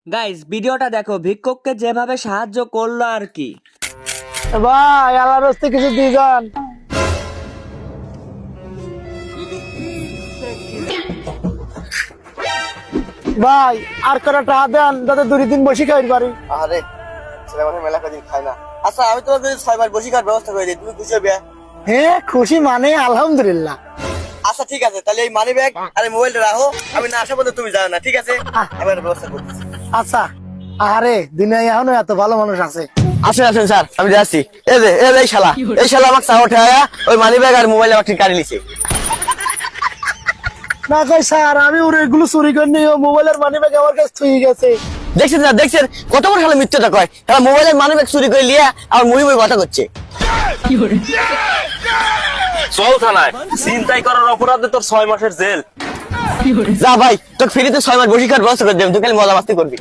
Guys ভিডিওটা দেখো, ভিক্ষুককে যেভাবে সাহায্য করলো আর কি। ভাই আল্লাহর রাস্তে কিছু দিয়ে যান। ভাই আর কটা টাকা দেন যাতে 2 দিন বসে খাই পারি। আরে ছেলে মানুষ মেলা কদিন খায় না। আচ্ছা আমি তোমার যদি 6 মাস বসে খাওয়ার ব্যবস্থা করে দিই, তুমি খুশি হবে? হ্যাঁ খুশি মানে আলহামদুলিল্লাহ। আচ্ছা ঠিক আছে, তাহলে এই মানি ব্যাগ আর মোবাইলটা রাখো, আমি না আসা পর্যন্ত তুমি যাও না, ঠিক আছে? আমি একটা ব্যবস্থা করতেছি। আচ্ছা আরে দুনিয়ায় এখনো এত ভালো মানুষ আছে। আসেন আসেন স্যার, আমি যাচ্ছি। এই শালা আমাকে চা উঠে ওই মানি ব্যাগ আর মোবাইল আমার ঠিক কাটে নিছে। না কই স্যার, আমি ওর এগুলো চুরি করিনি, ও মোবাইলের মানি ব্যাগ আমার কাছে থুই গেছে। দেখছেন স্যার, দেখছেন কত বড় শালা মিথ্যাটা কয়। তারা মোবাইলের মানি ব্যাগ চুরি করে নিয়ে আর মুহি মুহি কথা করছে। চল থানায়, চিন্তাই করার অপরাধে তোর 6 মাসের জেল। যা ভাই, তোকে ফ্রিতে 6 মাস বসে খাওয়ার ব্যবস্থা করে দেবেন, তুই খালি মজা মাস্তি করবি।